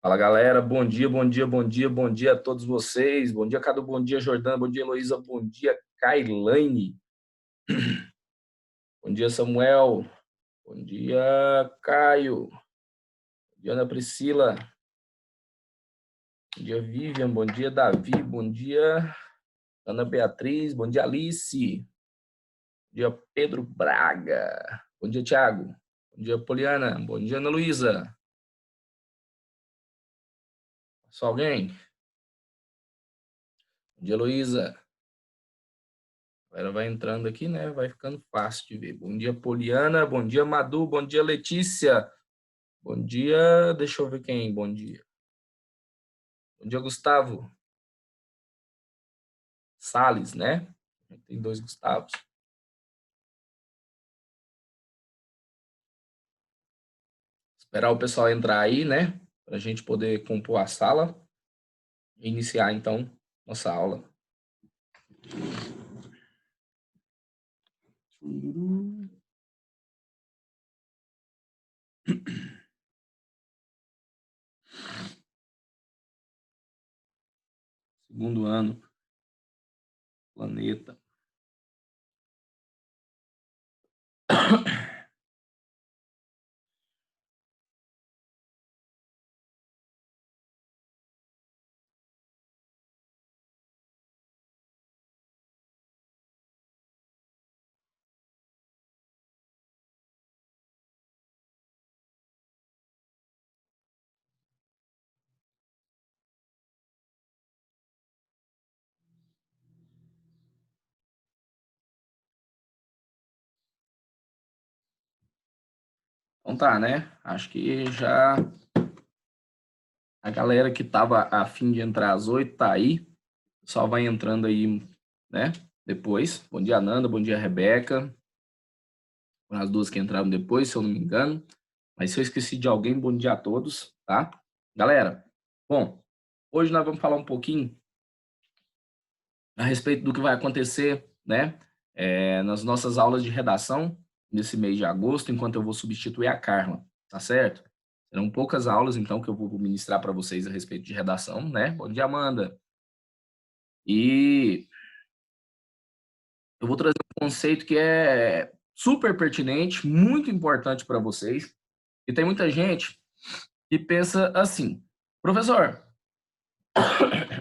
Fala, galera. Bom dia, bom dia, bom dia, bom dia a todos vocês. Bom dia, Cadu. Bom dia, Jordana. Bom dia, Heloísa. Bom dia, Kailane. Bom dia, Samuel. Bom dia, Caio. Bom dia, Ana Priscila. Bom dia, Vivian. Bom dia, Davi. Bom dia, Ana Beatriz. Bom dia, Alice. Bom dia, Pedro Braga. Bom dia, Thiago. Bom dia, Poliana. Bom dia, Ana Luísa. Só alguém? Bom dia, Heloísa. Ela vai entrando aqui, né? Vai ficando fácil de ver. Bom dia, Poliana. Bom dia, Madu. Bom dia, Letícia. Bom dia. Deixa eu ver quem. Bom dia. Bom dia, Gustavo. Salles, né? Tem dois Gustavos. Esperar o pessoal entrar aí, né? Para a gente poder compor a sala e iniciar, então, nossa aula. Segundo ano. Planeta. Então tá, né? Acho que já a galera que estava a fim de entrar às 8 tá aí. O pessoal vai entrando aí, né? Depois. Bom dia, Nanda. Bom dia, Rebeca. Foram as duas que entraram depois, se eu não me engano. Mas se eu esqueci de alguém, bom dia a todos, tá? Galera, bom, hoje nós vamos falar um pouquinho a respeito do que vai acontecer, né? Nas nossas aulas de redação, nesse mês de agosto, enquanto eu vou substituir a Carla, tá certo? Serão poucas aulas, então, que eu vou ministrar para vocês a respeito de redação, né? Bom dia, Amanda. E eu vou trazer um conceito que é super pertinente, muito importante para vocês. E tem muita gente que pensa assim, professor,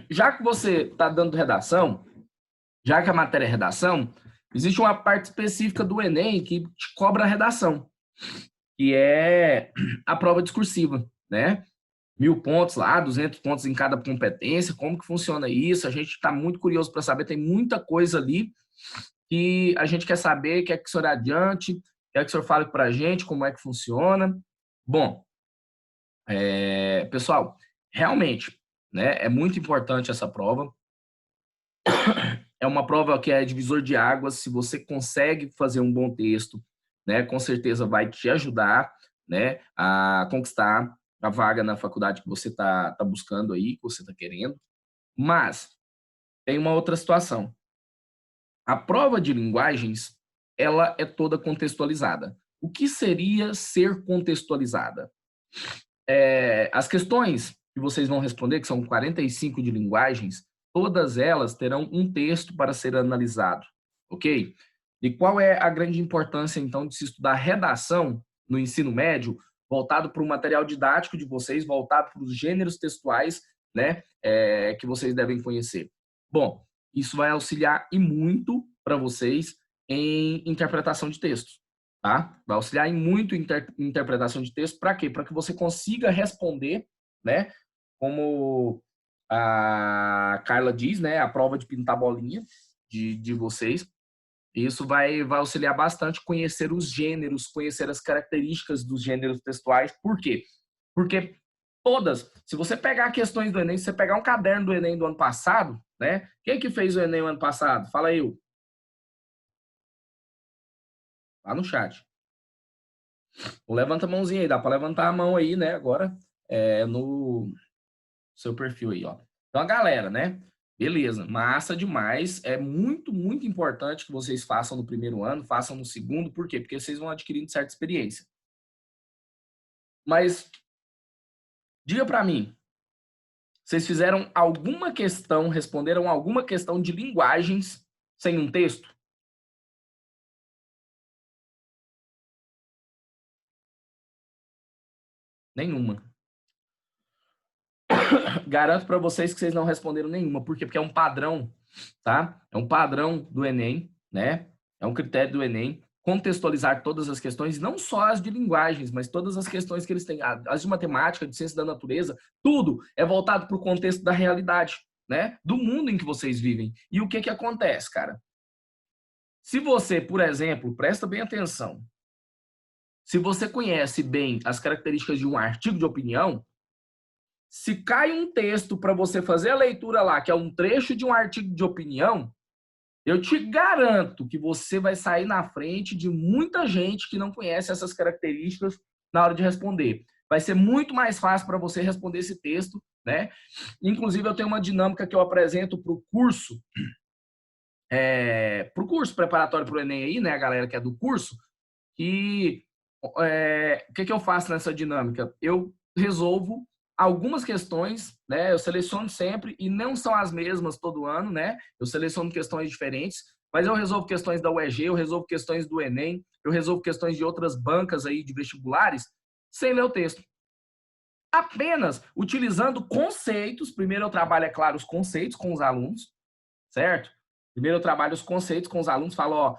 já que você está dando redação, já que a matéria é redação, existe uma parte específica do Enem que te cobra a redação, que é a prova discursiva, né? 1.000 pontos lá, 200 pontos em cada competência, como que funciona isso? A gente está muito curioso para saber, tem muita coisa ali que a gente quer saber, quer que o senhor adiante, quer que o senhor fale para a gente como é que funciona. Bom, pessoal, realmente, né, é muito importante essa prova. É uma prova que é divisor de águas. Se você consegue fazer um bom texto, né, com certeza vai te ajudar, né, a conquistar a vaga na faculdade que você tá buscando aí, que você está querendo. Mas tem uma outra situação. A prova de linguagens, ela é toda contextualizada. O que seria ser contextualizada? As questões que vocês vão responder, que são 45 de linguagens, todas elas terão um texto para ser analisado, ok? E qual é a grande importância, então, de se estudar redação no ensino médio, voltado para o material didático de vocês, voltado para os gêneros textuais, né, que vocês devem conhecer? Bom, isso vai auxiliar e muito para vocês em interpretação de textos. Tá? Vai auxiliar em muito interpretação de texto. Para quê? Para que você consiga responder, né? Como a Carla diz, né? A prova de pintar bolinha de vocês. Isso vai auxiliar bastante conhecer os gêneros, conhecer as características dos gêneros textuais. Por quê? Porque todas, se você pegar questões do Enem, se você pegar um caderno do Enem do ano passado, né? Quem que fez o Enem o ano passado? Fala aí, lá no chat. Levanta a mãozinha aí, dá para levantar a mão aí, né? Agora no seu perfil aí, ó. Então, a galera, né? Beleza, massa demais. É muito, muito importante que vocês façam no primeiro ano, façam no segundo, por quê? Porque vocês vão adquirindo certa experiência. Mas Diga para mim, vocês fizeram alguma questão, responderam alguma questão de linguagens sem um texto? Nenhuma. Garanto para vocês que vocês não responderam nenhuma. Por quê? Porque é um padrão, tá? É um padrão do Enem, né? É um critério do Enem contextualizar todas as questões, não só as de linguagens, mas todas as questões que eles têm, as de matemática, de ciência da natureza, tudo é voltado para o contexto da realidade, né? Do mundo em que vocês vivem. E o que que acontece, cara? Se você, por exemplo, presta bem atenção, se você conhece bem as características de um artigo de opinião, se cai um texto para você fazer a leitura lá, que é um trecho de um artigo de opinião, eu te garanto que você vai sair na frente de muita gente que não conhece essas características na hora de responder. Vai ser muito mais fácil para você responder esse texto, né? Inclusive, eu tenho uma dinâmica que eu apresento para o curso preparatório para o Enem aí, né? A galera que é do curso, e o que eu faço nessa dinâmica? Eu resolvo algumas questões, né? Eu seleciono sempre e não são as mesmas todo ano, né? Eu seleciono questões diferentes, mas eu resolvo questões da UEG, eu resolvo questões do Enem, eu resolvo questões de outras bancas aí de vestibulares sem ler o texto. Apenas utilizando conceitos. Primeiro eu trabalho, é claro, os conceitos com os alunos, certo? Primeiro eu trabalho os conceitos com os alunos, falo, ó,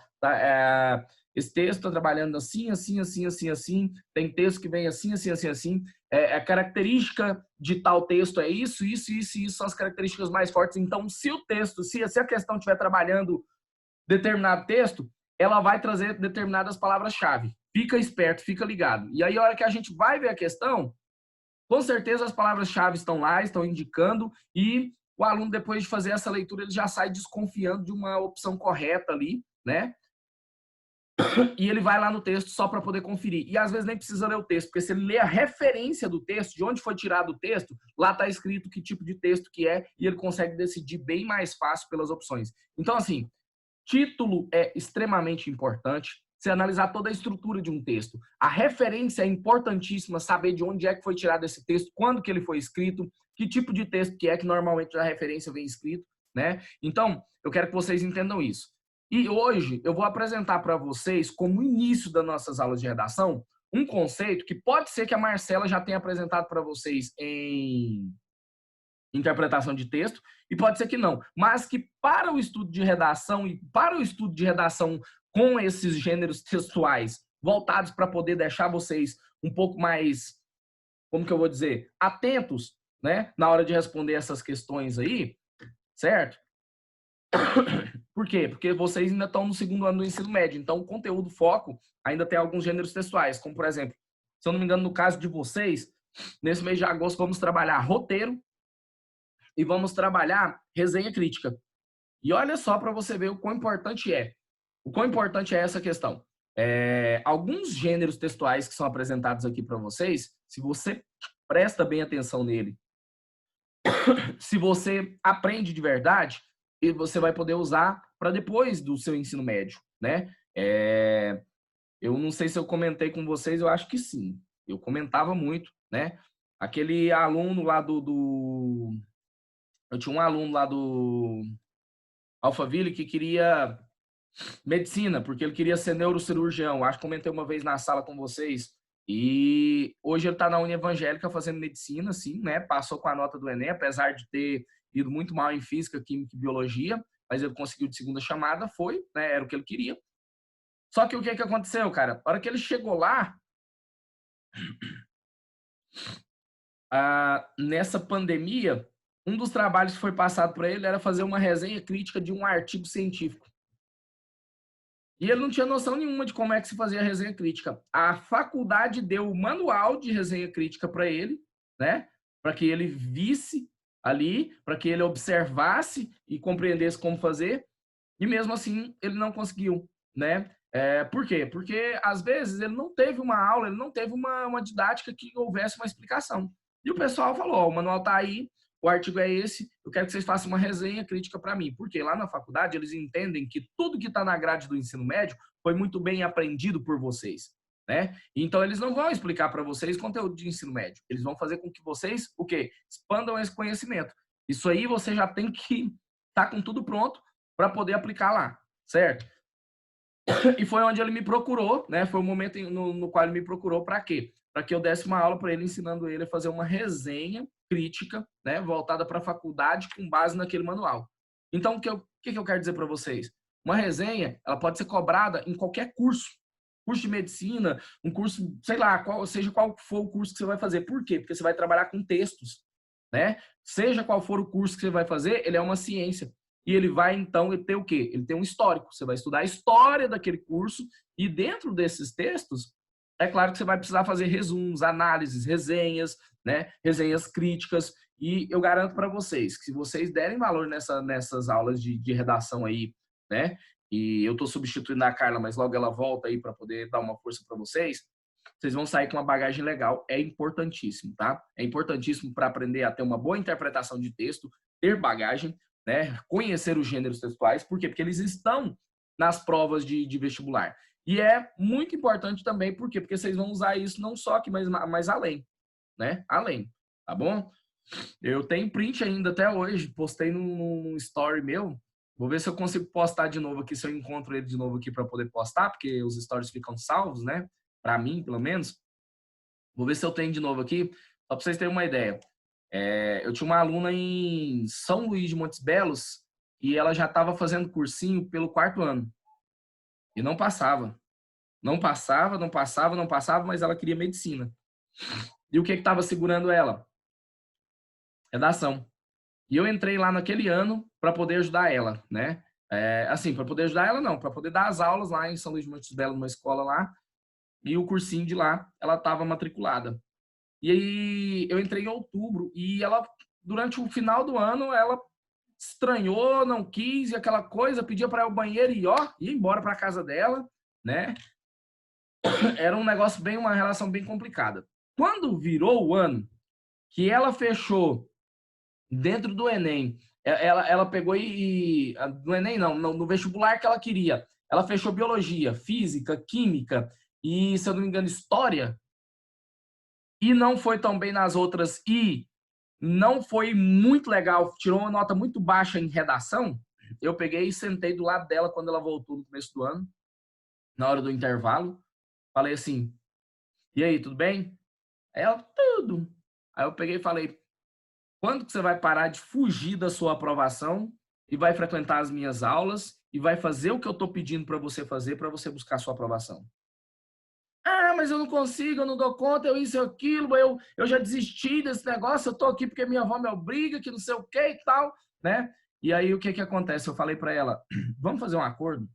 esse texto está trabalhando assim, assim, assim, assim, assim, tem texto que vem assim, assim, assim, assim, a característica de tal texto é isso, isso, isso, isso, são as características mais fortes. Então, se o texto, se a questão estiver trabalhando determinado texto, ela vai trazer determinadas palavras-chave. Fica esperto, fica ligado. E aí, a hora que a gente vai ver a questão, com certeza as palavras-chave estão lá, estão indicando, e o aluno, depois de fazer essa leitura, ele já sai desconfiando de uma opção correta ali, né? E ele vai lá no texto só para poder conferir. E às vezes nem precisa ler o texto, porque se ele ler a referência do texto, de onde foi tirado o texto, lá está escrito que tipo de texto que é, e ele consegue decidir bem mais fácil pelas opções. Então, assim, título é extremamente importante. Você analisar toda a estrutura de um texto. A referência é importantíssima, saber de onde é que foi tirado esse texto, quando que ele foi escrito, que tipo de texto que é que normalmente a referência vem escrito, né? Então, eu quero que vocês entendam isso. E hoje eu vou apresentar para vocês, como início das nossas aulas de redação, um conceito que pode ser que a Marcela já tenha apresentado para vocês em interpretação de texto, e pode ser que não, mas que para o estudo de redação e para o estudo de redação com esses gêneros textuais voltados para poder deixar vocês um pouco mais, como que eu vou dizer, atentos, né, na hora de responder essas questões aí, certo? Por quê? Porque vocês ainda estão no segundo ano do ensino médio, então o conteúdo foco ainda tem alguns gêneros textuais, como por exemplo, se eu não me engano, no caso de vocês, nesse mês de agosto vamos trabalhar roteiro e vamos trabalhar resenha crítica. E olha só para você ver o quão importante é. O quão importante é essa questão. Alguns gêneros textuais que são apresentados aqui para vocês, se você presta bem atenção nele, se você aprende de verdade, você vai poder usar para depois do seu ensino médio, né? Eu não sei se eu comentei com vocês, eu acho que sim. Eu comentava muito, né? Aquele aluno lá eu tinha um aluno lá do Alphaville que queria medicina, porque ele queria ser neurocirurgião. Acho que comentei uma vez na sala com vocês. E hoje ele está na Uni Evangélica fazendo medicina, sim, né? Passou com a nota do Enem, apesar de ter ido muito mal em física, química e biologia, mas ele conseguiu de segunda chamada, foi, né? Era o que ele queria. Só que o que aconteceu, cara? A hora que ele chegou lá, nessa pandemia, um dos trabalhos que foi passado para ele era fazer uma resenha crítica de um artigo científico. E ele não tinha noção nenhuma de como é que se fazia a resenha crítica. A faculdade deu o manual de resenha crítica para ele, né? Para que ele visse ali, para que ele observasse e compreendesse como fazer. E mesmo assim, ele não conseguiu, né? Por quê? Porque às vezes ele não teve uma aula, ele não teve uma didática que houvesse uma explicação. E o pessoal falou: ó, o manual está aí, o artigo é esse, eu quero que vocês façam uma resenha crítica para mim. Porque lá na faculdade eles entendem que tudo que está na grade do ensino médio foi muito bem aprendido por vocês. né? Então, eles não vão explicar para vocês conteúdo de ensino médio. Eles vão fazer com que vocês, o quê? Expandam esse conhecimento. Isso aí você já tem que estar com tudo pronto para poder aplicar lá, certo? E foi onde ele me procurou, né? Foi o momento no qual ele me procurou para quê? Para que eu desse uma aula para ele, ensinando ele a fazer uma resenha crítica, né? Voltada para a faculdade com base naquele manual. Então, o que eu quero dizer para vocês? Uma resenha, ela pode ser cobrada em qualquer curso. Curso de medicina, um curso, sei lá, seja qual for o curso que você vai fazer. Por quê? Porque você vai trabalhar com textos, né? Seja qual for o curso que você vai fazer, ele é uma ciência. E ele vai, então, ele tem o quê? Ele tem um histórico. Você vai estudar a história daquele curso e dentro desses textos, é claro que você vai precisar fazer resumos, análises, resenhas, né? Resenhas críticas. E eu garanto para vocês que se vocês derem valor nessas aulas de redação aí, né? E eu estou substituindo a Carla, mas logo ela volta aí para poder dar uma força para vocês. Vocês vão sair com uma bagagem legal. É importantíssimo, tá? É importantíssimo para aprender a ter uma boa interpretação de texto, ter bagagem, né? Conhecer os gêneros textuais. Por quê? Porque eles estão nas provas de vestibular. E é muito importante também, por quê? Porque vocês vão usar isso não só aqui, mas além, né? Além, tá bom? Eu tenho print ainda até hoje, postei num story meu. Vou ver se eu consigo postar de novo aqui, se eu encontro ele de novo aqui para poder postar, porque os stories ficam salvos, né? Para mim, pelo menos. Vou ver se eu tenho de novo aqui, só para vocês terem uma ideia. Eu tinha uma aluna em São Luís de Montes Belos e ela já estava fazendo cursinho pelo 4º ano. E não passava. Não passava, não passava, não passava, mas ela queria medicina. E o que estava segurando ela? Redação. E eu entrei lá naquele ano para poder ajudar ela, né? Assim, para poder ajudar ela não, para poder dar as aulas lá em São Luís de Montes Belos, numa escola lá, e o cursinho de lá, ela estava matriculada. E aí eu entrei em outubro e ela, durante o final do ano, ela estranhou, não quis, e aquela coisa, pedia para ir ao banheiro e ó, ia embora para casa dela, né? Era um negócio bem, uma relação bem complicada. Quando virou o ano, que ela fechou dentro do Enem, ela pegou no Enem não, no vestibular que ela queria, ela fechou biologia, física, química e, se eu não me engano, história, e não foi tão bem nas outras e não foi muito legal, tirou uma nota muito baixa em redação. Eu peguei e sentei do lado dela quando ela voltou no começo do ano, na hora do intervalo, falei assim, e aí, tudo bem? Aí ela, tudo. Aí eu peguei e falei, quando que você vai parar de fugir da sua aprovação e vai frequentar as minhas aulas e vai fazer o que eu estou pedindo para você buscar a sua aprovação? Ah, mas eu não consigo, eu não dou conta, eu isso e aquilo, eu já desisti desse negócio, eu estou aqui porque minha avó me obriga, que não sei o que e tal, né? E aí o que que acontece? Eu falei para ela, vamos fazer um acordo?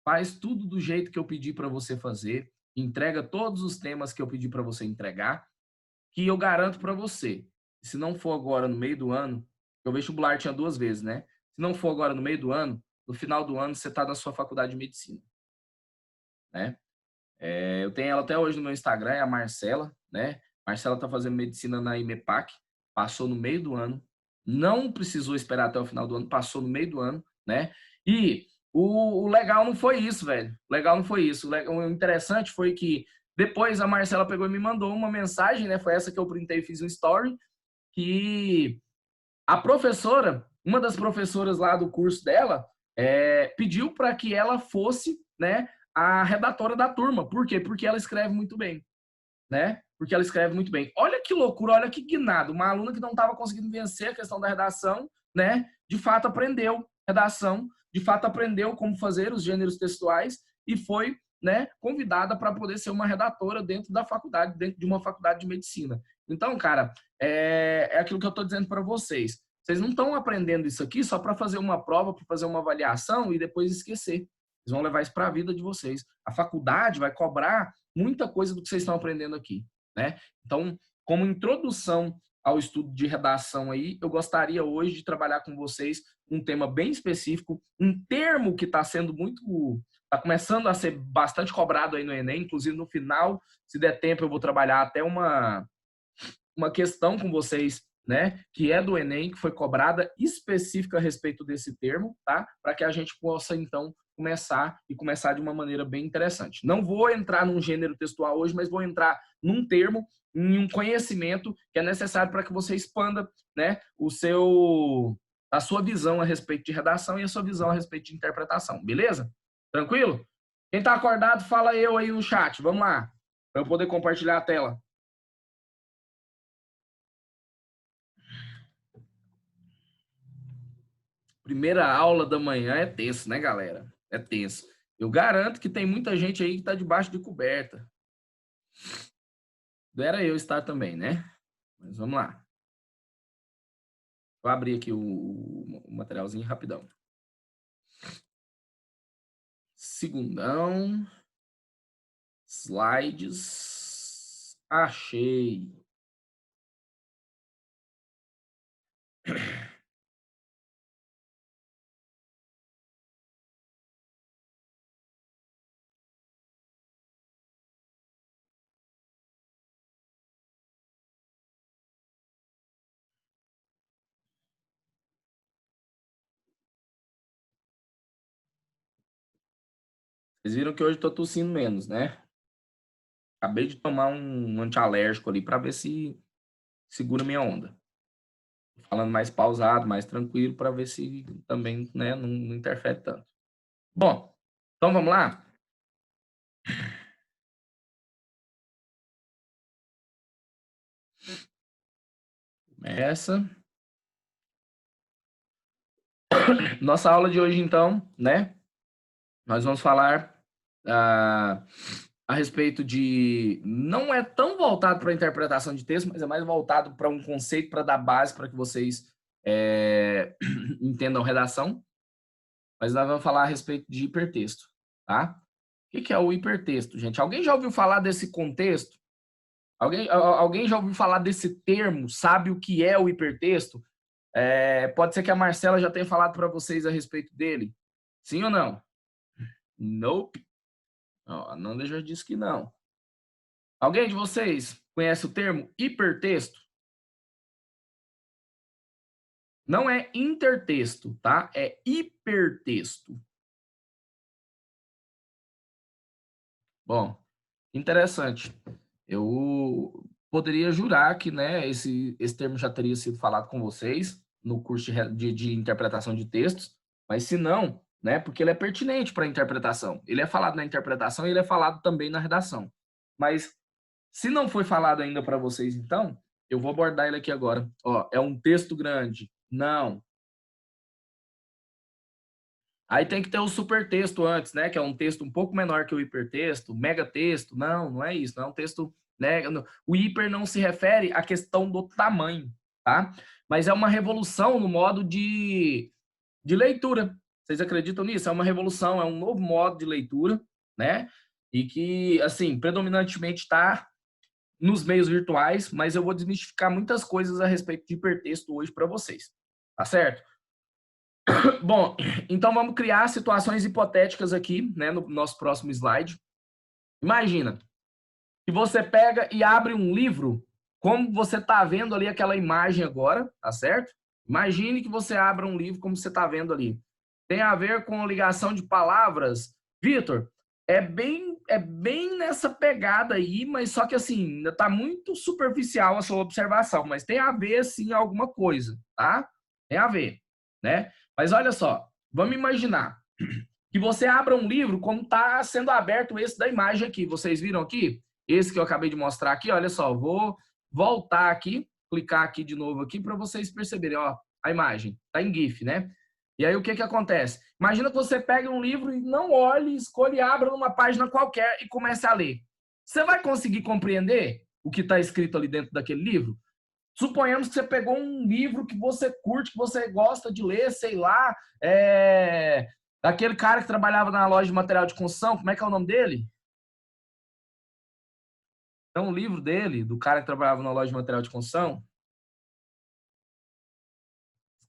Faz tudo do jeito que eu pedi para você fazer, entrega todos os temas que eu pedi para você entregar, que eu garanto para você, se não for agora no meio do ano, o vestibular tinha 2 vezes, né? Se não for agora no meio do ano, no final do ano você está na sua faculdade de medicina, né? Eu tenho ela até hoje no meu Instagram, é a Marcela, né? Marcela está fazendo medicina na IMEPAC, passou no meio do ano, não precisou esperar até o final do ano, passou no meio do ano, né? E o legal não foi isso, velho. O legal não foi isso. O interessante foi que depois a Marcela pegou e me mandou uma mensagem, né? Foi essa que eu printei e fiz um story, que a professora, uma das professoras lá do curso dela, pediu para que ela fosse, né, a redatora da turma. Por quê? Porque ela escreve muito bem, né? Porque ela escreve muito bem. Olha que loucura, olha que guinado. Uma aluna que não estava conseguindo vencer a questão da redação, né? De fato aprendeu redação, de fato aprendeu como fazer os gêneros textuais e foi, né, convidada para poder ser uma redatora dentro da faculdade, dentro de uma faculdade de medicina. Então, cara, é aquilo que eu estou dizendo para vocês. Vocês não estão aprendendo isso aqui só para fazer uma prova, para fazer uma avaliação e depois esquecer. Vocês vão levar isso para a vida de vocês. A faculdade vai cobrar muita coisa do que vocês estão aprendendo aqui, né? Então, como introdução ao estudo de redação aí, eu gostaria hoje de trabalhar com vocês um tema bem específico, um termo que está sendo muito, está começando a ser bastante cobrado aí no Enem, inclusive no final, se der tempo, eu vou trabalhar até uma questão com vocês, né, que é do Enem, que foi cobrada específica a respeito desse termo, tá? Para que a gente possa, então, começar de uma maneira bem interessante. Não vou entrar num gênero textual hoje, mas vou entrar num termo, em um conhecimento que é necessário para que você expanda, né, a sua visão a respeito de redação e a sua visão a respeito de interpretação, beleza? Tranquilo? Quem está acordado, fala eu aí no chat. Vamos lá, para eu poder compartilhar a tela. Primeira aula da manhã é tenso, né, galera? É tenso. Eu garanto que tem muita gente aí que está debaixo de coberta. Era eu estar também, né? Mas vamos lá. Vou abrir aqui o materialzinho rapidão. Segundão. Slides. Achei. Vocês viram que hoje eu tô tossindo menos, né? Acabei de tomar um antialérgico ali para ver se segura minha onda. Falando mais pausado, mais tranquilo, para ver se também, né, não interfere tanto. Bom, então vamos lá? Essa. Nossa aula de hoje, então, né? Nós vamos falar a respeito de... Não é tão voltado para a interpretação de texto, mas é mais voltado para um conceito, para dar base, para que vocês entendam redação. Mas nós vamos falar a respeito de hipertexto, tá? O que é o hipertexto, gente? Alguém já ouviu falar desse contexto? Alguém já ouviu falar desse termo? Sabe o que é o hipertexto? Pode ser que a Marcela já tenha falado para vocês a respeito dele. Sim ou não? Nope. A Nanda já disse que não. Alguém de vocês conhece o termo hipertexto? Não é intertexto, tá? É hipertexto. Bom, interessante. Eu poderia jurar que, né, esse termo já teria sido falado com vocês no curso de interpretação de textos, mas se não, né, porque ele é pertinente para a interpretação. Ele é falado na interpretação e ele é falado também na redação. Mas se não foi falado ainda para vocês, então, eu vou abordar ele aqui agora. Ó, é um texto grande? Não. Aí tem que ter o supertexto antes, né? Que é um texto um pouco menor que o hipertexto, megatexto. Não, não é isso. Não é um texto, né? O hiper não se refere à questão do tamanho, tá? Mas é uma revolução no modo de leitura. Vocês acreditam nisso? É uma revolução, é um novo modo de leitura, né? E que, assim, predominantemente está nos meios virtuais, mas eu vou desmistificar muitas coisas a respeito de hipertexto hoje para vocês, tá certo? Bom, então vamos criar situações hipotéticas aqui, né, no nosso próximo slide. Imagina que você pega e abre um livro, como você está vendo ali aquela imagem agora, tá certo? Imagine que você abra um livro como você está vendo ali. Tem a ver com ligação de palavras. Vitor, é bem nessa pegada aí, mas só que assim, ainda está muito superficial a sua observação, mas tem a ver sim alguma coisa, tá? Tem a ver, né? Mas olha só, vamos imaginar que você abra um livro como está sendo aberto esse da imagem aqui. Vocês viram aqui? Esse que eu acabei de mostrar aqui, olha só, vou voltar aqui, clicar aqui de novo aqui para vocês perceberem, ó, a imagem, tá em GIF, né? E aí o que que acontece? Imagina que você pega um livro e não olhe, escolhe, abra numa página qualquer e comece a ler. Você vai conseguir compreender o que está escrito ali dentro daquele livro? Suponhamos que você pegou um livro que você curte, que você gosta de ler, sei lá, daquele cara que trabalhava na loja de material de construção, como é que é o nome dele? É um livro dele, do cara que trabalhava na loja de material de construção.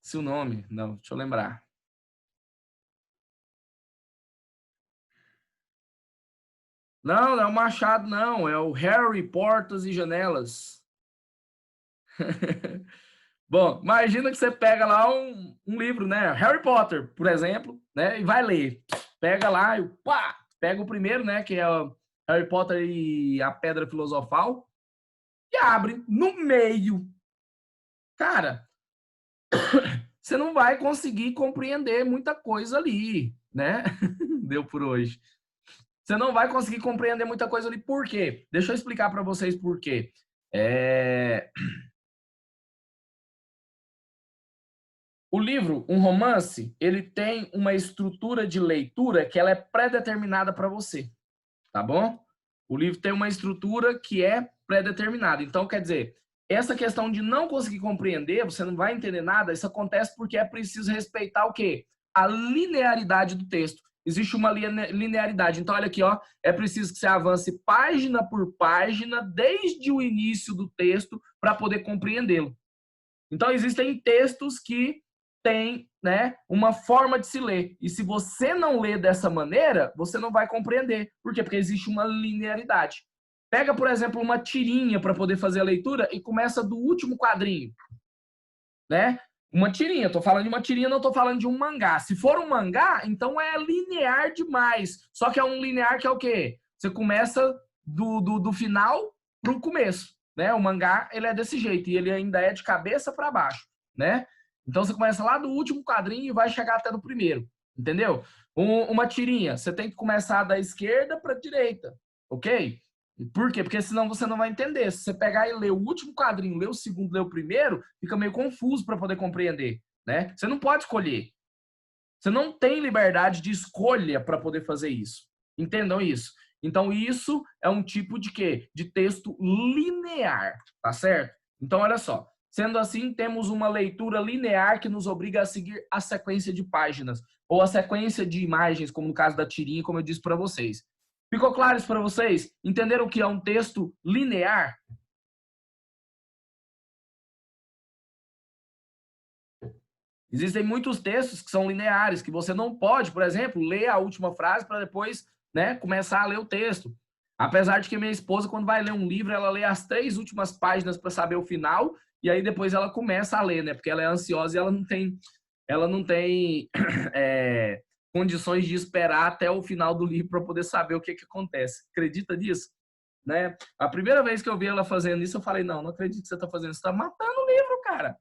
Esqueci o nome, não, deixa eu lembrar. Não, não é o Machado, não, é o Harry, Portas e Janelas. Bom, imagina que você pega lá um livro, né? Harry Potter, por exemplo, né? E vai ler. pega lá, eu, pá, pega o primeiro, né, que é o Harry Potter e a Pedra Filosofal, e abre no meio. Cara, você não vai conseguir compreender muita coisa ali, né? Deu por hoje. Você não vai conseguir compreender muita coisa ali. Por quê? Deixa eu explicar para vocês por quê. O livro, um romance, ele tem uma estrutura de leitura que ela é pré-determinada para você, tá bom? O livro tem uma estrutura que é pré-determinada. Então, quer dizer, essa questão de não conseguir compreender, você não vai entender nada, isso acontece porque é preciso respeitar o quê? A linearidade do texto. Existe uma linearidade. Então, olha aqui, ó, é preciso que você avance página por página, desde o início do texto, para poder compreendê-lo. Então, existem textos que têm, né, uma forma de se ler. E se você não lê dessa maneira, você não vai compreender. Por quê? Porque existe uma linearidade. Pega, por exemplo, uma tirinha para poder fazer a leitura e começa do último quadrinho, né? Uma tirinha, tô falando de uma tirinha, não tô falando de um mangá. Se for um mangá, então é linear demais. Só que é um linear que é o quê? Você começa do final pro começo, né? O mangá, ele é desse jeito e ele ainda é de cabeça para baixo, né? Então você começa lá do último quadrinho e vai chegar até no primeiro, entendeu? Uma tirinha, você tem que começar da esquerda para a direita, ok? Por quê? Porque senão você não vai entender. Se você pegar e ler o último quadrinho, ler o segundo, ler o primeiro, fica meio confuso para poder compreender, né? Você não pode escolher. Você não tem liberdade de escolha para poder fazer isso. Entendam isso. Então, isso é um tipo de quê? De texto linear, tá certo? Então, olha só. Sendo assim, temos uma leitura linear que nos obriga a seguir a sequência de páginas, ou a sequência de imagens, como no caso da tirinha, como eu disse para vocês. Ficou claro isso para vocês? Entenderam o que é um texto linear? Existem muitos textos que são lineares, que você não pode, por exemplo, ler a última frase para depois, né, começar a ler o texto. Apesar de que minha esposa, quando vai ler um livro, ela lê as 3 últimas páginas para saber o final, e aí depois ela começa a ler, né? Porque ela é ansiosa e ela não tem condições de esperar até o final do livro para poder saber o que acontece. Acredita nisso? Né? A primeira vez que eu vi ela fazendo isso, eu falei, não acredito que você está fazendo isso, você está matando o livro, cara.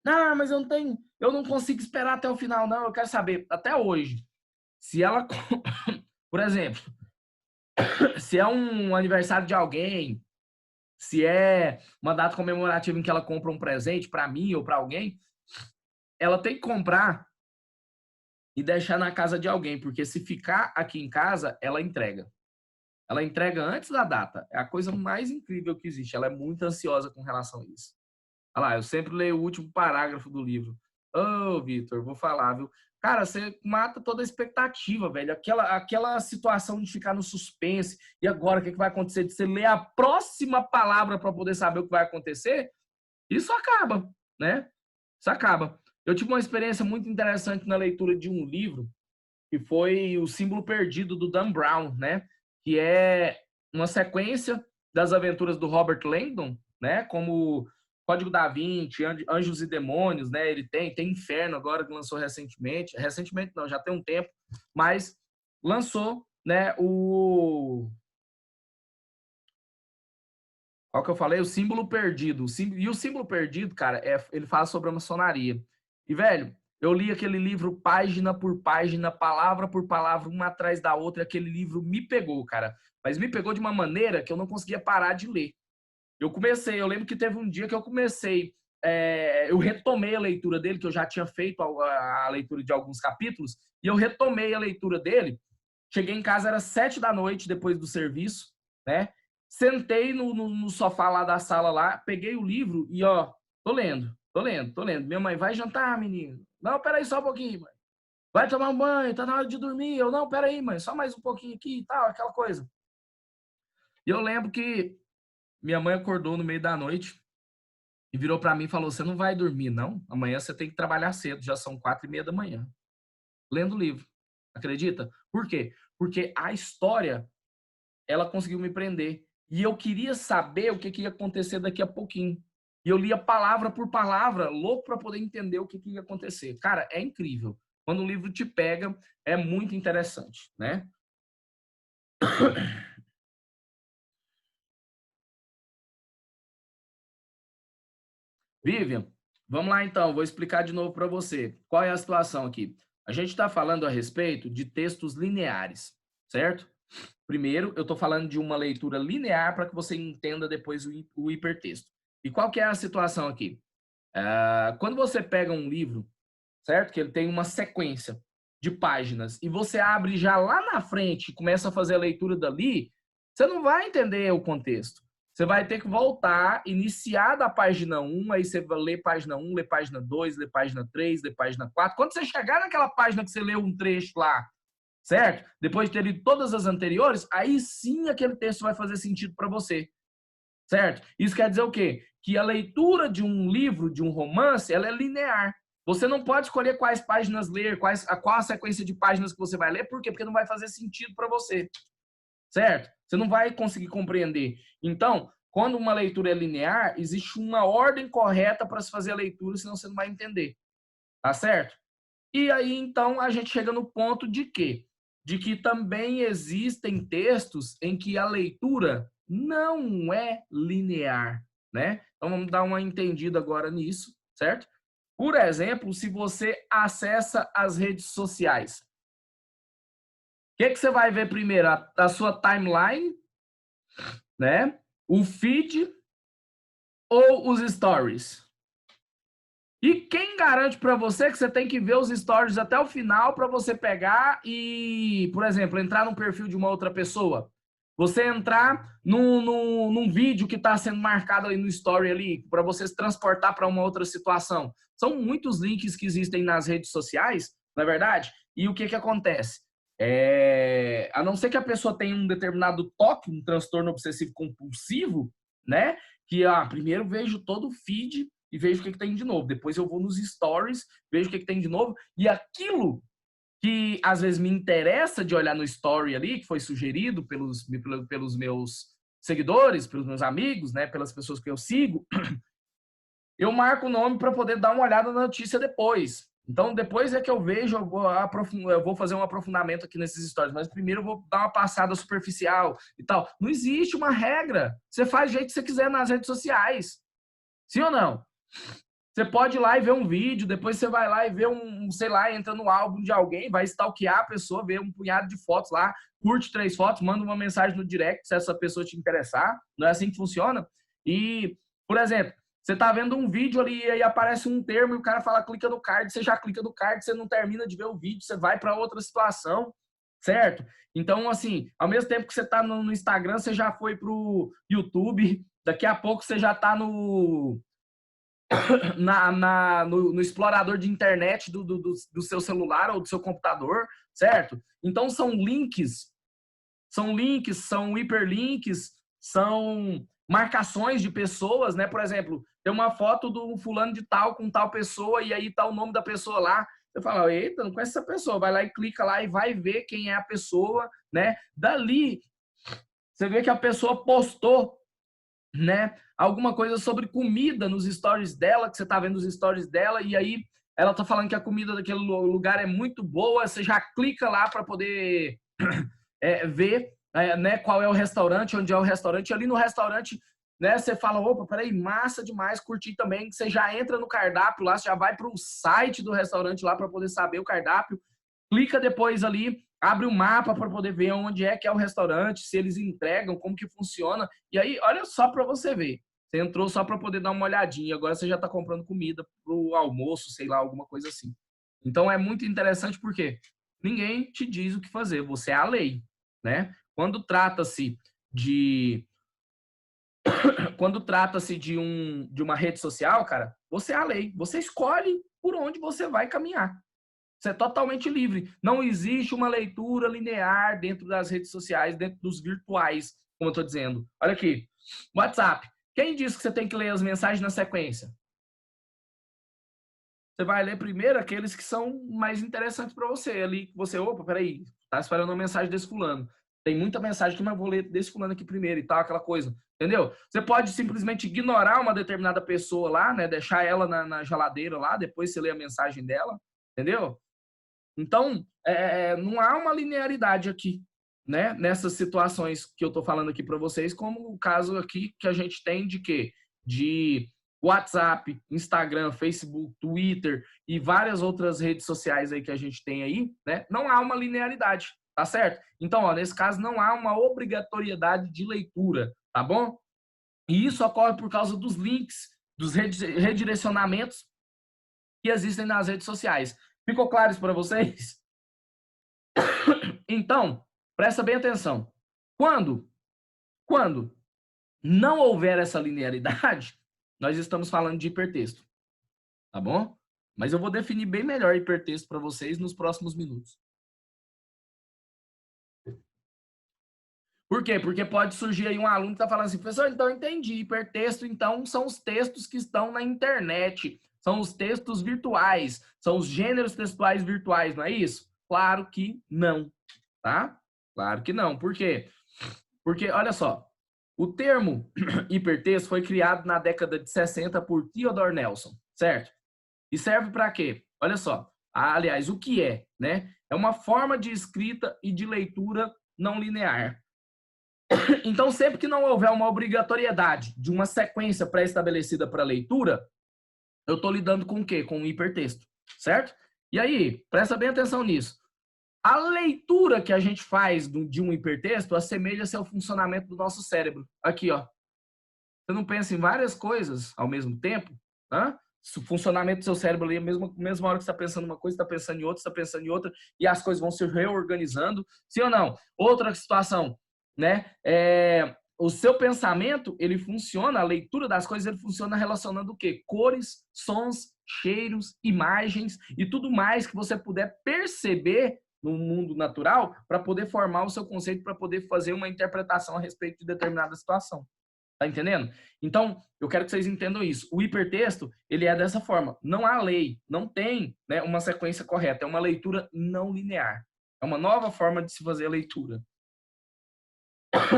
Não, mas eu não consigo esperar até o final, não, eu quero saber, até hoje, se ela, por exemplo, se é um aniversário de alguém, se é uma data comemorativa em que ela compra um presente para mim ou para alguém, ela tem que comprar e deixar na casa de alguém, porque se ficar aqui em casa, ela entrega. Ela entrega antes da data. É a coisa mais incrível que existe. Ela é muito ansiosa com relação a isso. Olha lá, eu sempre leio o último parágrafo do livro. Ô, Vitor, vou falar, viu? Cara, você mata toda a expectativa, velho. Aquela situação de ficar no suspense. E agora, o que vai acontecer? De você ler a próxima palavra para poder saber o que vai acontecer? Isso acaba, né? Isso acaba. Eu tive uma experiência muito interessante na leitura de um livro, que foi O Símbolo Perdido, do Dan Brown, né? Que é uma sequência das aventuras do Robert Langdon, né? Como Código da Vinci, Anjos e Demônios, né? Ele tem Inferno agora que lançou recentemente. Recentemente não, já tem um tempo, mas lançou, né, qual que eu falei? O Símbolo Perdido. E o Símbolo Perdido, cara, ele fala sobre a maçonaria. E, velho, eu li aquele livro página por página, palavra por palavra, uma atrás da outra, e aquele livro me pegou, cara. Mas me pegou de uma maneira que eu não conseguia parar de ler. Eu lembro que teve um dia que eu comecei, eu retomei a leitura dele, que eu já tinha feito a leitura de alguns capítulos, e eu retomei a leitura dele. Cheguei em casa, era 7 da noite, depois do serviço, né? Sentei no sofá lá da sala lá, peguei o livro e, ó, tô lendo. Minha mãe, vai jantar, menino? Não, peraí só um pouquinho, mãe. Vai tomar um banho, tá na hora de dormir. Eu, não, peraí, mãe, só mais um pouquinho aqui e tal, aquela coisa. E eu lembro que minha mãe acordou no meio da noite e virou para mim e falou, você não vai dormir, não? Amanhã você tem que trabalhar cedo, já são 4:30 da manhã. Lendo o livro. Acredita? Por quê? Porque a história, ela conseguiu me prender. E eu queria saber o que ia acontecer daqui a pouquinho. E eu lia palavra por palavra, louco para poder entender o que ia acontecer. Cara, é incrível. Quando o livro te pega, é muito interessante, né? Vivian, vamos lá então, vou explicar de novo para você. Qual é a situação aqui? A gente está falando a respeito de textos lineares, certo? Primeiro, eu estou falando de uma leitura linear para que você entenda depois o hipertexto. E qual que é a situação aqui? Quando você pega um livro, certo? Que ele tem uma sequência de páginas e você abre já lá na frente e começa a fazer a leitura dali, você não vai entender o contexto. Você vai ter que voltar, iniciar da página 1, aí você vai ler página 1, ler página 2, ler página 3, ler página 4. Quando você chegar naquela página que você leu um trecho lá, certo? Depois de ter lido todas as anteriores, aí sim aquele texto vai fazer sentido para você, certo? Isso quer dizer o quê? Que a leitura de um livro, de um romance, ela é linear. Você não pode escolher quais páginas ler, qual a sequência de páginas que você vai ler, por quê? Porque não vai fazer sentido para você, certo? Você não vai conseguir compreender. Então, quando uma leitura é linear, existe uma ordem correta para se fazer a leitura, senão você não vai entender, tá certo? E aí, então, a gente chega no ponto de quê? De que também existem textos em que a leitura não é linear, né? Então, vamos dar uma entendida agora nisso, certo? Por exemplo, se você acessa as redes sociais, o que você vai ver primeiro? A sua timeline, né? O feed ou os stories? E quem garante para você que você tem que ver os stories até o final para você pegar e, por exemplo, entrar no perfil de uma outra pessoa? Você entrar num vídeo que está sendo marcado ali no story ali, para você se transportar para uma outra situação. São muitos links que existem nas redes sociais, não é verdade? E o que, que acontece? A não ser que a pessoa tenha um determinado toque, um transtorno obsessivo compulsivo, né? Que primeiro vejo todo o feed e vejo o que tem de novo. Depois eu vou nos stories, vejo o que tem de novo. E aquilo que às vezes me interessa de olhar no story ali, que foi sugerido pelos meus seguidores, pelos meus amigos, né, pelas pessoas que eu sigo, eu marco o nome para poder dar uma olhada na notícia depois. Então, depois é que eu vejo, eu vou fazer um aprofundamento aqui nesses stories, mas primeiro eu vou dar uma passada superficial e tal. Não existe uma regra. Você faz do jeito que você quiser nas redes sociais. Sim ou não? Você pode ir lá e ver um vídeo, depois você vai lá e ver sei lá, entra no álbum de alguém, vai stalkear a pessoa, ver um punhado de fotos lá, curte 3 fotos, manda uma mensagem no direct se essa pessoa te interessar. Não é assim que funciona? E, por exemplo, você tá vendo um vídeo ali e aí aparece um termo e o cara fala clica no card, você já clica no card, você não termina de ver o vídeo, você vai para outra situação, certo? Então, assim, ao mesmo tempo que você tá no Instagram, você já foi pro YouTube, daqui a pouco você já tá no explorador de internet do seu celular ou do seu computador, certo? Então são links, são hiperlinks, são marcações de pessoas, né? Por exemplo, tem uma foto do fulano de tal com tal pessoa e aí tá o nome da pessoa lá. Você fala, eita, não conhece essa pessoa. Vai lá e clica lá e vai ver quem é a pessoa, né? Dali, você vê que a pessoa postou, né, alguma coisa sobre comida nos stories dela, que você tá vendo os stories dela, e aí ela tá falando que a comida daquele lugar é muito boa, você já clica lá para poder ver né, qual é o restaurante, onde é o restaurante, e ali no restaurante, né, você fala, opa, peraí, massa demais, curti também, você já entra no cardápio lá, você já vai para o site do restaurante lá para poder saber o cardápio, clica depois ali, abre o mapa para poder ver onde é que é o restaurante, se eles entregam, como que funciona. E aí, olha só para você ver. Você entrou só para poder dar uma olhadinha, agora você já está comprando comida para o almoço, sei lá, alguma coisa assim. Então é muito interessante porque ninguém te diz o que fazer, você é a lei, né? Quando trata-se de uma rede social, cara, você é a lei, você escolhe por onde você vai caminhar. Você é totalmente livre. Não existe uma leitura linear dentro das redes sociais, dentro dos virtuais, como eu estou dizendo. Olha aqui. WhatsApp. Quem disse que você tem que ler as mensagens na sequência? Você vai ler primeiro aqueles que são mais interessantes para você. Ali que você, opa, peraí, tá esperando uma mensagem desse fulano. Tem muita mensagem que eu vou ler desse fulano aqui primeiro e tal, aquela coisa. Entendeu? Você pode simplesmente ignorar uma determinada pessoa lá, né? Deixar ela na geladeira lá, depois você lê a mensagem dela. Entendeu? Então, não há uma linearidade aqui, né? Nessas situações que eu estou falando aqui para vocês, como o caso aqui que a gente tem de quê? De WhatsApp, Instagram, Facebook, Twitter e várias outras redes sociais aí que a gente tem aí, né? Não há uma linearidade, tá certo? Então, ó, nesse caso, não há uma obrigatoriedade de leitura, tá bom? E isso ocorre por causa dos links, dos redirecionamentos que existem nas redes sociais. Ficou claro isso para vocês? Então, presta bem atenção. Quando não houver essa linearidade, nós estamos falando de hipertexto, tá bom? Mas eu vou definir bem melhor hipertexto para vocês nos próximos minutos. Por quê? Porque pode surgir aí um aluno que está falando assim, professor, então eu entendi, hipertexto, então são os textos que estão na internet, são os textos virtuais, são os gêneros textuais virtuais, não é isso? Claro que não, tá? Claro que não. Por quê? Porque, olha só, o termo hipertexto foi criado na década de 60 por Theodore Nelson, certo? E serve para quê? Olha só, aliás, o que é, né? É uma forma de escrita e de leitura não linear. Então, sempre que não houver uma obrigatoriedade de uma sequência pré-estabelecida para leitura, eu estou lidando com o quê? Com um hipertexto, certo? E aí, presta bem atenção nisso. A leitura que a gente faz de um hipertexto assemelha-se ao funcionamento do nosso cérebro. Aqui, ó. Você não pensa em várias coisas ao mesmo tempo? Né? O funcionamento do seu cérebro ali, mesma hora que você está pensando uma coisa, está pensando em outra, está pensando em outra, e as coisas vão se reorganizando. Sim ou não? Outra situação, né? O seu pensamento, ele funciona, a leitura das coisas, ele funciona relacionando o quê? Cores, sons, cheiros, imagens e tudo mais que você puder perceber no mundo natural para poder formar o seu conceito, para poder fazer uma interpretação a respeito de determinada situação. Tá entendendo? Então, eu quero que vocês entendam isso. O hipertexto, ele é dessa forma. Não há lei, não tem, né, uma sequência correta. É uma leitura não linear. É uma nova forma de se fazer a leitura.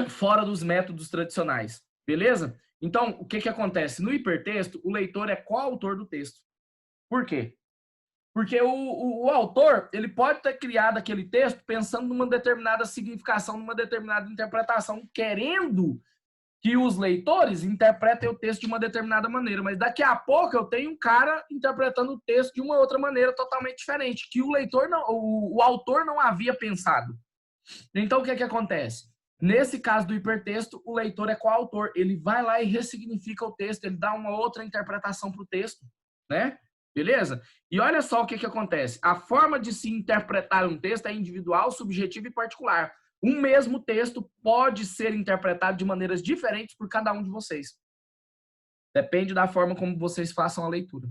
Fora dos métodos tradicionais. Beleza? Então, o que que acontece? No hipertexto, o leitor é coautor do texto. Por quê? Porque o autor, ele pode ter criado aquele texto pensando numa determinada significação, numa determinada interpretação, querendo que os leitores interpretem o texto de uma determinada maneira, mas daqui a pouco eu tenho um cara interpretando o texto de uma outra maneira totalmente diferente, que o leitor não, o autor não havia pensado. Então, o que é que acontece? Nesse caso do hipertexto, o leitor é coautor, ele vai lá e ressignifica o texto, ele dá uma outra interpretação para o texto, né? Beleza? E olha só o que que acontece. A forma de se interpretar um texto é individual, subjetiva e particular. Um mesmo texto pode ser interpretado de maneiras diferentes por cada um de vocês. Depende da forma como vocês façam a leitura.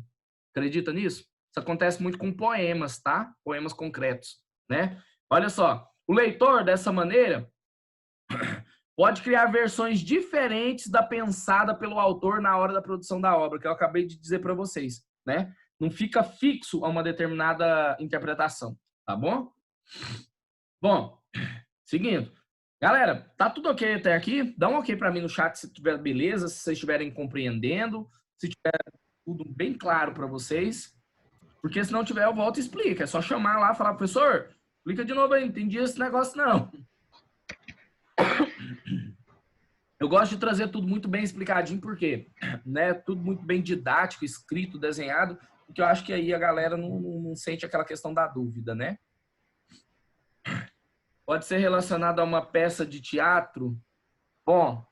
Acredita nisso? Isso acontece muito com poemas, tá? Poemas concretos, né? Olha só, o leitor, dessa maneira, pode criar versões diferentes da pensada pelo autor na hora da produção da obra, que eu acabei de dizer para vocês, né? Não fica fixo a uma determinada interpretação, tá bom? Bom, seguindo. Galera, tá tudo ok até aqui? Dá um ok para mim no chat se tiver beleza, se vocês estiverem compreendendo, se tiver tudo bem claro para vocês. Porque se não tiver, eu volto e explico. É só chamar lá e falar, professor, explica de novo aí, não entendi esse negócio não. Eu gosto de trazer tudo muito bem explicadinho, porque, né, tudo muito bem didático, escrito, desenhado, porque eu acho que aí a galera não sente aquela questão da dúvida, né? Pode ser relacionado a uma peça de teatro. Bom,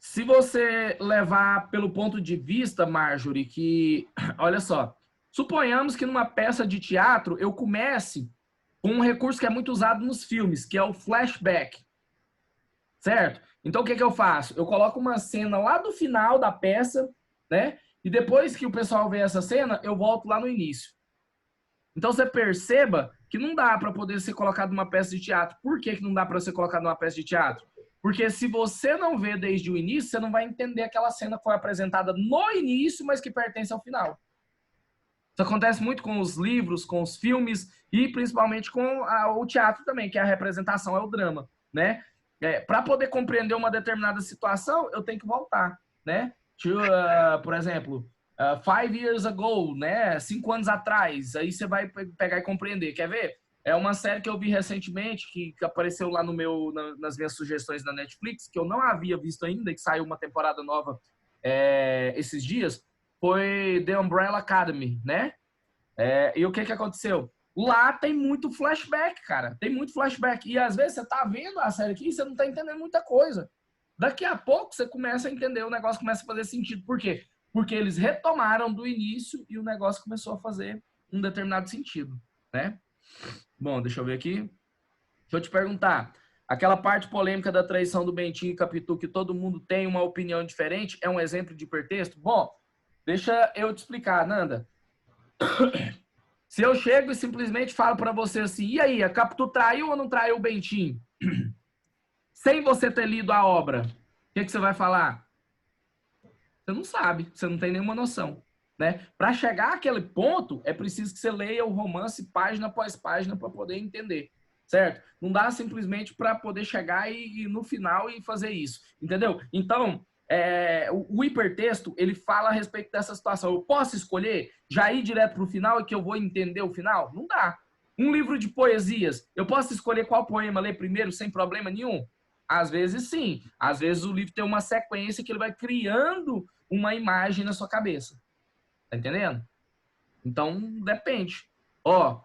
se você levar pelo ponto de vista, Marjorie, que, olha só, suponhamos que numa peça de teatro eu comece com um recurso que é muito usado nos filmes, que é o flashback. Certo? Então, o que que eu faço? Eu coloco uma cena lá do final da peça, né? E depois que o pessoal vê essa cena, eu volto lá no início. Então, você perceba que não dá para poder ser colocado numa peça de teatro. Por que que não dá para ser colocado numa peça de teatro? Porque se você não vê desde o início, você não vai entender aquela cena que foi apresentada no início, mas que pertence ao final. Isso acontece muito com os livros, com os filmes e principalmente com o teatro também, que é a representação, é o drama, né? Para poder compreender uma determinada situação, eu tenho que voltar, né? Por exemplo, 5 years ago, né? 5 anos atrás. Aí você vai pegar e compreender. Quer ver? É uma série que eu vi recentemente, que apareceu lá no nas minhas sugestões na Netflix, que eu não havia visto ainda, que saiu uma temporada nova esses dias, foi The Umbrella Academy, né? E o que aconteceu? Lá tem muito flashback, cara. Tem muito flashback. E às vezes você tá vendo a série aqui e você não tá entendendo muita coisa. Daqui a pouco você começa a entender, o negócio começa a fazer sentido. Por quê? Porque eles retomaram do início e o negócio começou a fazer um determinado sentido, né? Bom, deixa eu ver aqui. Deixa eu te perguntar. Aquela parte polêmica da traição do Bentinho e Capitu, que todo mundo tem uma opinião diferente, é um exemplo de hipertexto? Bom, deixa eu te explicar, Nanda. Se eu chego e simplesmente falo para você assim, e aí, a Capitu traiu ou não traiu o Bentinho? Sem você ter lido a obra, o que você vai falar? Você não sabe, você não tem nenhuma noção. Né? Para chegar àquele ponto, é preciso que você leia o romance página após página para poder entender, certo? Não dá simplesmente para poder chegar e no final e fazer isso, entendeu? Então, o hipertexto, ele fala a respeito dessa situação. Eu posso escolher já ir direto para o final e que eu vou entender o final? Não dá. Um livro de poesias, eu posso escolher qual poema ler primeiro sem problema nenhum? Às vezes sim. Às vezes o livro tem uma sequência que ele vai criando uma imagem na sua cabeça. Tá entendendo? Então, depende. Ó,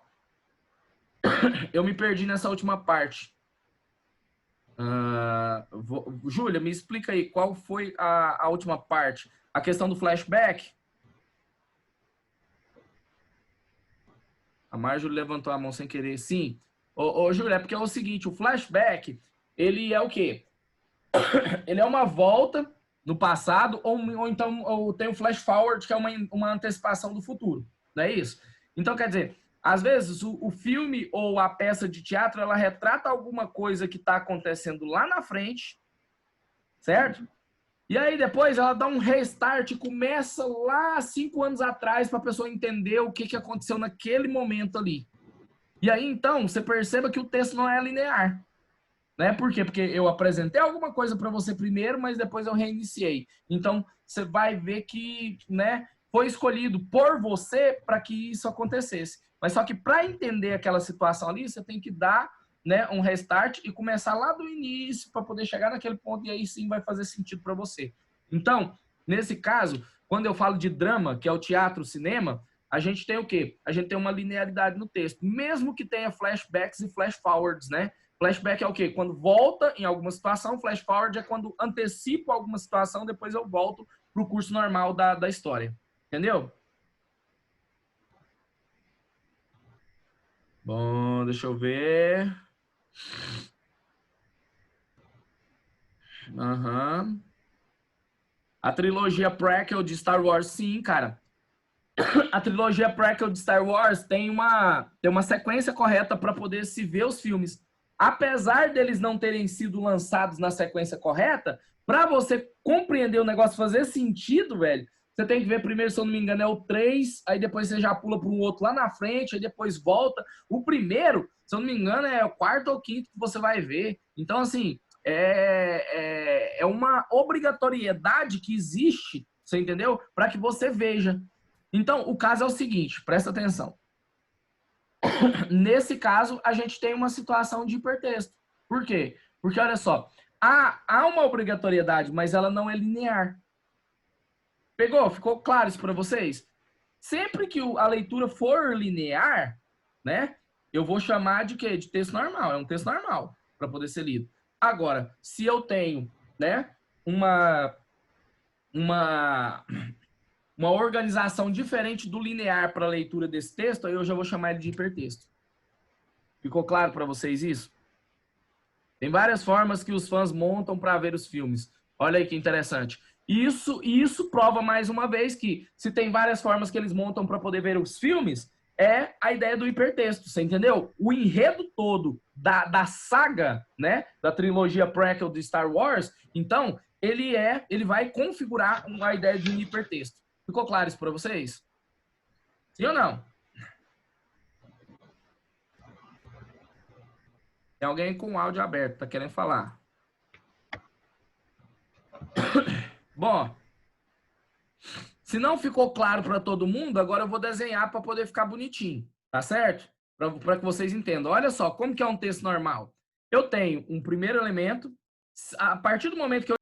eu me perdi nessa última parte. Júlia, me explica aí, qual foi a última parte? A questão do flashback? A Marjorie levantou a mão sem querer. Sim. Ô, Júlia, é porque é o seguinte, o flashback, ele é o quê? Ele é uma volta no passado, ou então tem o flash forward, que é uma antecipação do futuro. Não é isso? Então, quer dizer, às vezes o filme ou a peça de teatro, ela retrata alguma coisa que está acontecendo lá na frente, certo? E aí depois ela dá um restart e começa lá 5 anos atrás para a pessoa entender o que aconteceu naquele momento ali. E aí, então, você perceba que o texto não é linear. Né? Por quê? Porque eu apresentei alguma coisa para você primeiro, mas depois eu reiniciei. Então, você vai ver que, né, foi escolhido por você para que isso acontecesse. Mas só que para entender aquela situação ali, você tem que dar, né, um restart e começar lá do início para poder chegar naquele ponto e aí sim vai fazer sentido para você. Então, nesse caso, quando eu falo de drama, que é o teatro, o cinema, a gente tem o quê? A gente tem uma linearidade no texto, mesmo que tenha flashbacks e flash forwards, né? Flashback é o quê? Quando volta em alguma situação, flash forward é quando antecipo alguma situação, depois eu volto para o curso normal da história. Entendeu? Bom, deixa eu ver. Uhum. A trilogia prequel de Star Wars, sim, cara. A trilogia prequel de Star Wars tem uma sequência correta para poder se ver os filmes. Apesar deles não terem sido lançados na sequência correta, para você compreender o negócio, fazer sentido, velho, você tem que ver primeiro, se eu não me engano, é o 3, aí depois você já pula para um outro lá na frente, aí depois volta. O primeiro, se eu não me engano, é o quarto ou quinto que você vai ver. Então, assim, é uma obrigatoriedade que existe, você entendeu? Para que você veja. Então, o caso é o seguinte, presta atenção. Nesse caso, a gente tem uma situação de hipertexto. Por quê? Porque, olha só, há uma obrigatoriedade, mas ela não é linear. Pegou? Ficou claro isso para vocês? Sempre que a leitura for linear, né, eu vou chamar de quê? De texto normal. É um texto normal para poder ser lido. Agora, se eu tenho, né, uma uma organização diferente do linear para a leitura desse texto, aí eu já vou chamar ele de hipertexto. Ficou claro para vocês isso? Tem várias formas que os fãs montam para ver os filmes. Olha aí que interessante. Isso prova mais uma vez que se tem várias formas que eles montam para poder ver os filmes, é a ideia do hipertexto, você entendeu? O enredo todo da saga, né, da trilogia prequel de Star Wars, então, ele vai configurar a ideia de um hipertexto. Ficou claro isso para vocês? Sim ou não? Tem alguém com o áudio aberto, tá querendo falar. Bom, Se não ficou claro para todo mundo, agora eu vou desenhar para poder ficar bonitinho, tá certo? Para que vocês entendam. Olha só, como que é um texto normal? Eu tenho um primeiro elemento, a partir do momento que eu